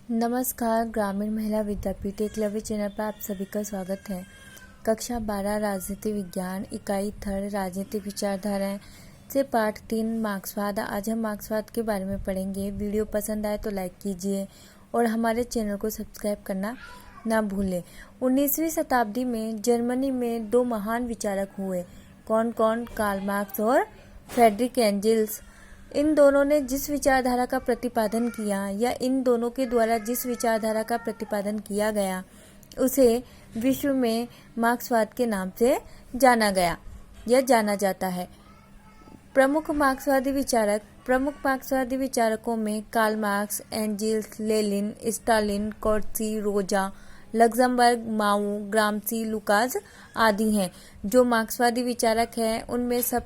नमस्कार। ग्रामीण महिला विद्यापीठ एकलव्य चैनल पर आप सभी का स्वागत है। कक्षा 12 राजनीति विज्ञान इकाई थर्ड राजनीतिक विचारधाराएं से पाठ 3 मार्क्सवाद। आज हम मार्क्सवाद के बारे में पढ़ेंगे। वीडियो पसंद आए तो लाइक कीजिए और हमारे चैनल को सब्सक्राइब करना ना भूलें। 19वीं शताब्दी में जर्मनी में दो महान विचारक हुए। कौन कौन? कार्ल मार्क्स और फ्रेडरिक एंजल्स। इन दोनों ने जिस विचारधारा का प्रतिपादन किया या इन दोनों के द्वारा जिस विचारधारा का प्रतिपादन किया गया उसे विश्व में मार्क्सवाद के नाम से जाना गया या जाना जाता है। प्रमुख मार्क्सवादी विचारकों में Karl Marx, Engels, Lenin, Stalin, Kautsky, Rosa Luxemburg, माओ, ग्राम्सी, लुकास आदि हैं। जो मार्क्सवादी विचारक हैं उनमें सब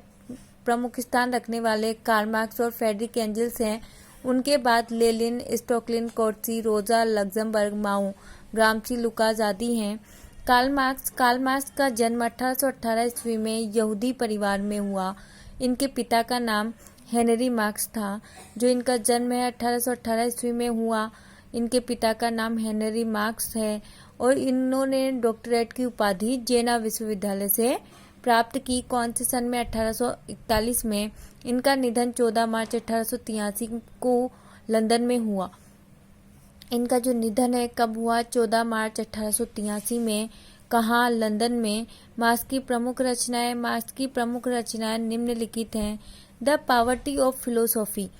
प्रमुख स्थान रखने वाले कार्ल मार्क्स और फ्रेडरिक एंजल्स हैं। उनके बाद लेनिन, स्टॉलिन, कौरत्जी, रोजा लक्जमबर्ग, माओ, ग्राम्सी, लुकास आदि हैं। कार्ल मार्क्स का जन्म 1818 ईस्वी में यहूदी परिवार में हुआ। इनके पिता का नाम हेनरी मार्क्स था। जो इनका जन्म है 1818 ईस्वी में हुआ। इनके पिता का नाम हेनरी मार्क्स है और इन्होंने डॉक्टरेट की उपाधि जेना विश्वविद्यालय से प्राप्त की। कौन से सन में? 1841 में। इनका निधन 14 मार्च 1883 को लंदन में हुआ। इनका जो निधन है कब हुआ? 14 मार्च 1883 में। कहाँ? लंदन में। मार्क्स की प्रमुख रचनाएं निम्नलिखित हैं। द पॉवर्टी ऑफ फिलोसॉफी,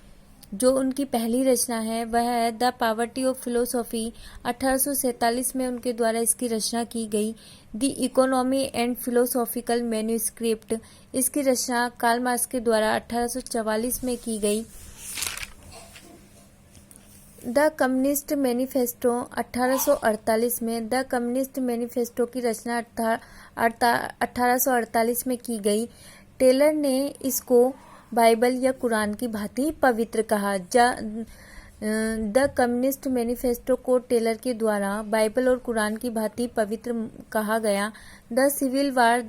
जो उनकी पहली रचना है वह है द पॉवर्टी ऑफ फिलोसॉफी। 1847 में उनके द्वारा इसकी रचना की गई। The economy and philosophical manuscript, इसकी रचना कार्ल मार्क्स के द्वारा 1844 में की गई। द कम्युनिस्ट मैनिफेस्टो 1848 में। द कम्युनिस्ट मैनिफेस्टो की रचना 1848 में की गई। टेलर ने इसको बाइबल या कुरान की भांति पवित्र कहा। द कम्युनिस्ट मैनिफेस्टो को टेलर के द्वारा बाइबल और कुरान की भांति पवित्र कहा गया। द सिविल वार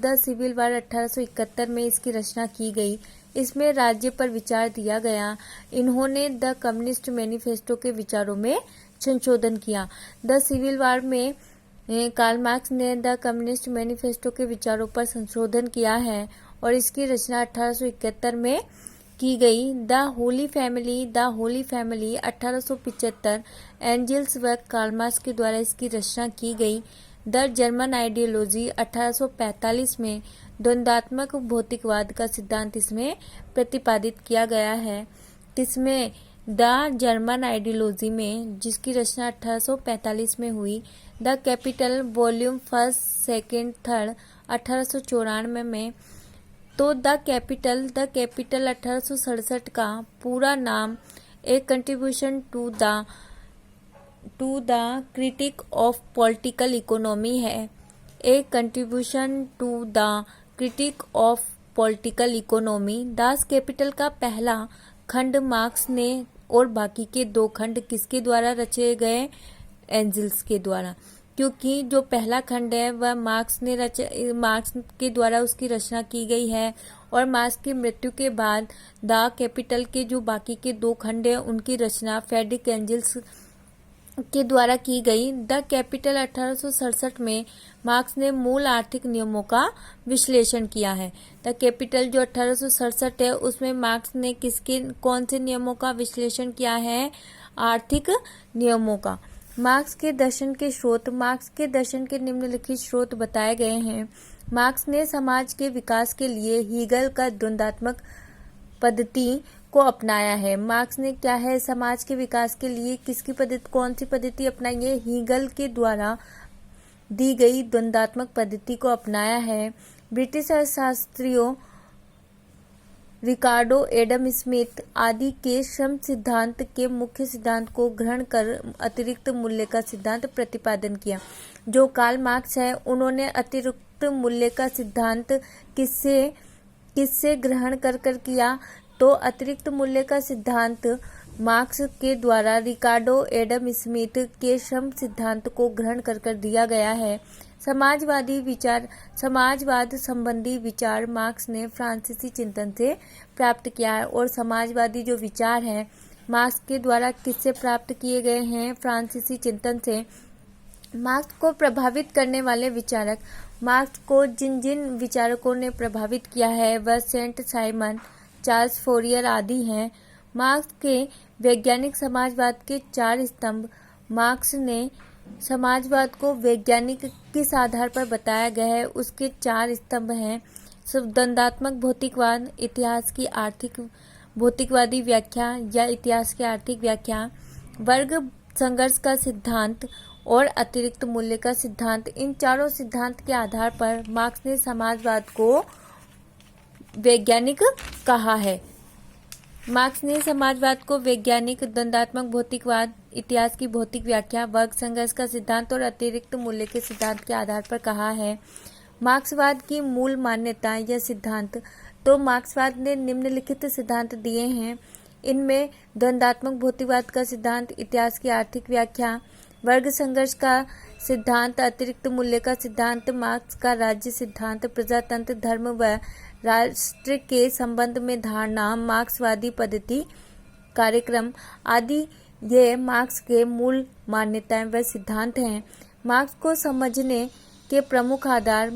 1871 में इसकी रचना की गई। इसमें राज्य पर विचार दिया गया। इन्होंने द कम्युनिस्ट मैनिफेस्टो के विचारों में संशोधन किया। द सिविल वार में कार्ल मार्क्स ने द कम्युनिस्ट मैनिफेस्टो के विचारों पर संशोधन किया है और इसकी रचना 1871 में की गई। द होली फैमिली 1875 एंजल्स व कार्ल मार्क्स के द्वारा इसकी रचना की गई। द जर्मन आइडियोलॉजी 1845 में। द्वंद्वात्मक भौतिकवाद का सिद्धांत इसमें प्रतिपादित किया गया है। किसमें? द जर्मन आइडियोलॉजी में, जिसकी रचना 1845 में हुई। द कैपिटल वॉल्यूम 1, 2, 3 1894 में। तो द कैपिटल 1867 का पूरा नाम a contribution to the critique of political economy है। A contribution to the critique of political economy. Das Kapital का पहला खंड मार्क्स ने और बाकी के दो खंड किसके द्वारा रचे गए? एंजल्स के द्वारा, क्योंकि जो पहला खंड है वह मार्क्स के द्वारा उसकी रचना की गई है और मार्क्स की मृत्यु के बाद द कैपिटल के जो बाकी के दो खंड हैं उनकी रचना फ्रेडरिक एंजल्स के द्वारा की गई। द कैपिटल 1867 में मार्क्स ने मूल आर्थिक नियमों का विश्लेषण किया है। द कैपिटल जो 1867 है उसमें मार्क्स ने कौन से नियमों का विश्लेषण किया है? आर्थिक नियमों का। मार्क्स के दर्शन के निम्नलिखित स्रोत बताए गए हैं। मार्क्स ने समाज के विकास के लिए हीगल का द्वंद्वात्मक पद्धति को अपनाया है। मार्क्स ने क्या है? समाज के विकास के लिए कौन सी पद्धति अपनाई है? हीगल के द्वारा दी गई द्वंद्वात्मक पद्धति को अपनाया है। ब्रिटिश अर्थशास्त्रियों रिकार्डो एडम स्मिथ आदि के श्रम सिद्धांत के मुख्य सिद्धांत को ग्रहण कर अतिरिक्त मूल्य का सिद्धांत प्रतिपादन किया। जो कार्ल मार्क्स है उन्होंने अतिरिक्त मूल्य का सिद्धांत किससे ग्रहण कर किया? तो अतिरिक्त मूल्य का सिद्धांत मार्क्स के द्वारा रिकार्डो एडम स्मिथ के श्रम सिद्धांत को ग्रहण कर दिया गया है। समाजवाद संबंधी विचार मार्क्स ने फ्रांसीसी चिंतन से प्राप्त किया है और समाजवादी जो विचार है मार्क्स के द्वारा किससे प्राप्त किए गए हैं? फ्रांसीसी चिंतन से। मार्क्स को प्रभावित करने वाले विचारक। मार्क्स को जिन जिन विचारकों ने प्रभावित किया है वह सेंट साइमन, चार्ल्स फोरियर आदि हैं। मार्क्स के वैज्ञानिक समाजवाद के 4 स्तंभ। मार्क्स ने समाजवाद को वैज्ञानिक किस आधार पर बताया गया है उसके 4 स्तंभ हैं। द्वंदात्मक भौतिकवाद, इतिहास की आर्थिक भौतिकवादी व्याख्या या इतिहास की आर्थिक व्याख्या, वर्ग संघर्ष का सिद्धांत और अतिरिक्त मूल्य का सिद्धांत। इन चारों सिद्धांत के आधार पर मार्क्स ने समाजवाद को वैज्ञानिक कहा है। मार्क्स ने समाजवाद को वैज्ञानिक, द्वंदात्मक भौतिकवाद, इतिहास की भौतिक व्याख्या, वर्ग संघर्ष का सिद्धांत और अतिरिक्त मूल्य के सिद्धांत के आधार पर कहा है। मार्क्सवाद की मूल मान्यता या सिद्धांत। तो मार्क्सवाद ने निम्नलिखित सिद्धांत दिए हैं। इनमें द्वंदात्मक भौतिकवाद का सिद्धांत, इतिहास की आर्थिक व्याख्या, वर्ग संघर्ष का सिद्धांत, अतिरिक्त मूल्य का सिद्धांत, मार्क्स का राज्य सिद्धांत, प्रजातंत्र, धर्म व राष्ट्र के संबंध में धारणा, मार्क्सवादी पद्धति, कार्यक्रम आदि ये मार्क्स के मूल मान्यताएं व सिद्धांत हैं। मार्क्स को समझने के प्रमुख आधार।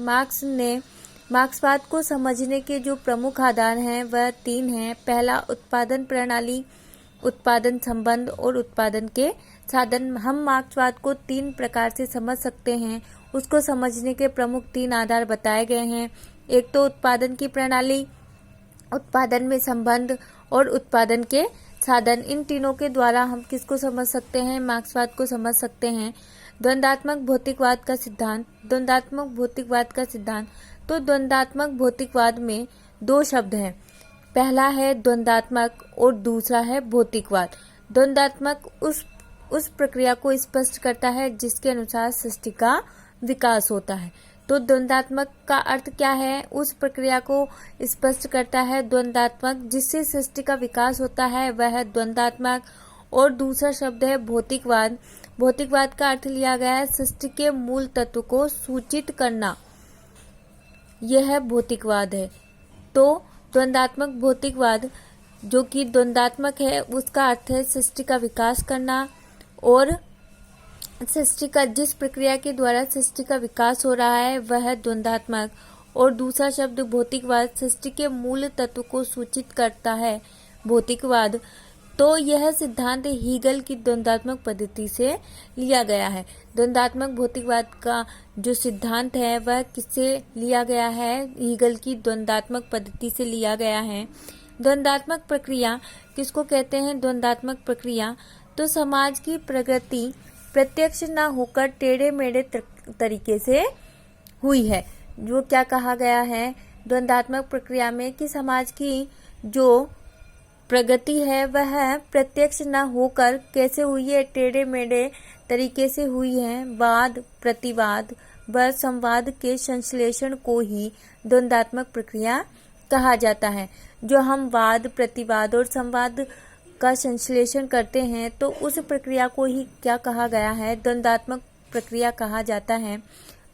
मार्क्सवाद को समझने के जो प्रमुख आधार हैं वह 3 हैं। पहला, उत्पादन प्रणाली, उत्पादन संबंध और उत्पादन के साधन। हम मार्क्सवाद को 3 प्रकार से समझ सकते हैं। उसको समझने के प्रमुख 3 आधार बताए गए हैं। एक तो उत्पादन की प्रणाली, उत्पादन में संबंध और उत्पादन के साधन। इन तीनों के द्वारा हम किसको समझ सकते हैं? मार्क्सवाद को समझ सकते हैं। द्वंदात्मक भौतिकवाद का सिद्धांत। द्वंदात्मक भौतिकवाद का सिद्धांत। तो द्वंदात्मक भौतिकवाद में 2 शब्द हैं। पहला है द्वंदात्मक और दूसरा है भौतिकवाद। द्वंदात्मक उस प्रक्रिया को स्पष्ट करता है जिसके अनुसार सृष्टि का विकास होता है। तो द्वंदात्मक का अर्थ क्या है? उस प्रक्रिया को स्पष्ट करता है। द्वंदात्मक जिससे सृष्टि का विकास होता है वह है द्वंदात्मक। और दूसरा शब्द है भौतिकवाद। भौतिकवाद का अर्थ लिया गया है सृष्टि के मूल तत्व को सूचित करना, यह भौतिकवाद है। तो द्वंदात्मक भौतिकवाद जो कि द्वंदात्मक है उसका अर्थ है सृष्टि का विकास करना, और सृष्टि का जिस प्रक्रिया के द्वारा सृष्टि का विकास हो रहा है वह है द्वंदात्मक। और दूसरा शब्द भौतिकवाद सृष्टि के मूल तत्व को सूचित करता है, भौतिकवाद। तो यह सिद्धांत हीगल की द्वंदात्मक पद्धति से लिया गया है। द्वंदात्मक भौतिकवाद का जो सिद्धांत है वह किससे लिया गया है? हीगल की द्वंदात्मक पद्धति से लिया गया है। द्वंदात्मक प्रक्रिया किसको कहते हैं? द्वंदात्मक प्रक्रिया तो समाज की प्रगति प्रत्यक्ष न होकर टेढ़े मेढ़े तरीके से हुई है। जो क्या कहा गया है द्वंदात्मक प्रक्रिया में कि समाज की जो प्रगति है वह प्रत्यक्ष न होकर कैसे हुई है? टेढ़े मेढ़े तरीके से हुई है। वाद, प्रतिवाद व संवाद के संश्लेषण को ही द्वंदात्मक प्रक्रिया कहा जाता है। जो हम वाद, प्रतिवाद और संवाद का संश्लेषण करते हैं तो उस प्रक्रिया को ही क्या कहा गया है? द्वंदात्मक प्रक्रिया कहा जाता है।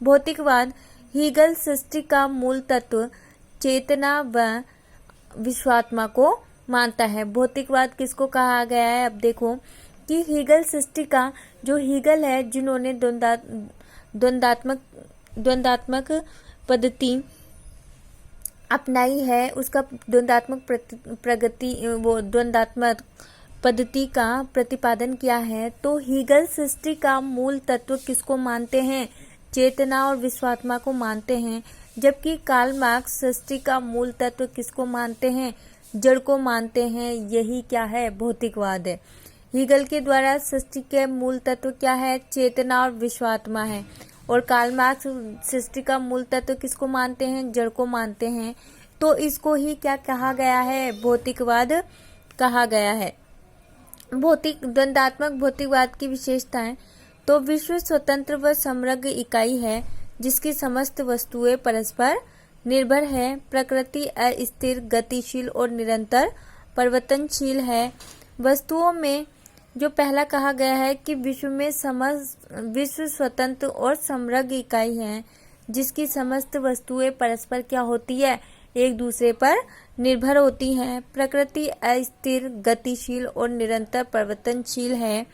भौतिकवाद हीगल सृष्टि का मूल तत्व चेतना व विश्वात्मा को मानता है। भौतिकवाद किसको कहा गया है? अब देखो कि हीगल सृष्टि का जो हीगल है जिन्होंने द्वंदात्मक पद्धति अपनाई है उसका द्वंदात्मक पद्धति का प्रतिपादन किया है। तो हीगल सृष्टि का मूल तत्व किसको मानते हैं? चेतना और विश्वात्मा को मानते हैं। जबकि कार्ल मार्क्स सृष्टि का मूल तत्व किसको मानते हैं? जड़ को मानते हैं। यही क्या है? भौतिकवाद है। हीगल के द्वारा सृष्टि के मूल तत्व क्या है? चेतना और विश्वात्मा है। और कार्ल मार्क्स सृष्टि का मूल तत्व किसको मानते हैं? जड़ को मानते हैं। तो इसको ही क्या कहा गया है? भौतिकवाद कहा गया है। द्वंदात्मक भौतिकवाद की विशेषताएं। तो विश्व स्वतंत्र व समग्र इकाई है जिसकी समस्त वस्तुएं परस्पर निर्भर है। प्रकृति अस्थिर, गतिशील और निरंतर परिवर्तनशील है। वस्तुओं में जो पहला कहा गया है कि विश्व स्वतंत्र और समग्र इकाई है जिसकी समस्त वस्तुएं परस्पर क्या होती है? एक दूसरे पर निर्भर होती हैं। प्रकृति अस्थिर, गतिशील और निरंतर परिवर्तनशील है।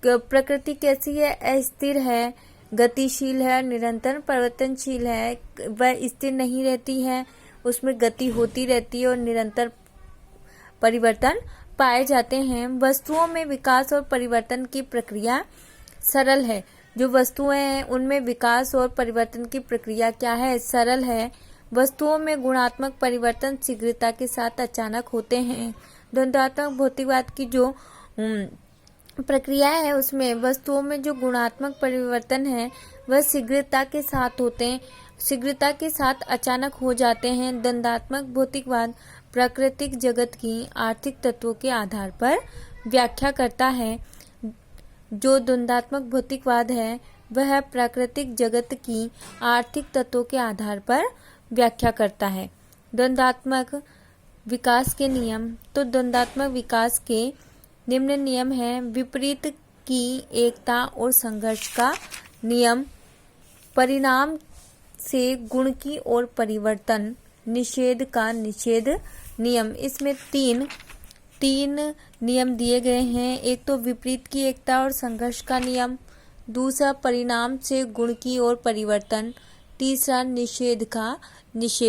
प्रकृति कैसी है? अस्थिर है, गतिशील है, निरंतर परिवर्तनशील है। वह स्थिर नहीं रहती है, उसमें गति होती रहती है और निरंतर परिवर्तन पाए जाते हैं। वस्तुओं में विकास और परिवर्तन की प्रक्रिया सरल है। जो वस्तुएं हैं उनमें विकास और परिवर्तन की प्रक्रिया क्या है? सरल है। वस्तुओं में गुणात्मक परिवर्तन शीघ्रता के साथ अचानक होते हैं। द्वंद्वात्मक भौतिकवाद की जो प्रक्रिया है उसमें वस्तुओं में जो गुणात्मक परिवर्तन है वह शीघ्रता के साथ होते हैं, शीघ्रता के साथ अचानक हो जाते हैं। द्वंद्वात्मक भौतिकवाद प्राकृतिक जगत की आर्थिक तत्वों के आधार पर व्याख्या करता है। जो द्वंद्वात्मक भौतिकवाद है वह प्राकृतिक जगत की आर्थिक तत्वों के आधार पर व्याख्या करता है। द्वंद्वात्मक विकास के नियम। तो द्वंद्वात्मक विकास के निम्न नियम हैं। विपरीत की एकता और संघर्ष का नियम, परिणाम से गुण की ओर परिवर्तन, निषेध का निषेध नियम। इसमें तीन नियम दिए गए हैं। एक तो विपरीत की एकता और संघर्ष का नियम, दूसरा परिणाम से गुण की ओर परिवर्तन, तीसरा निषेध का निषेध।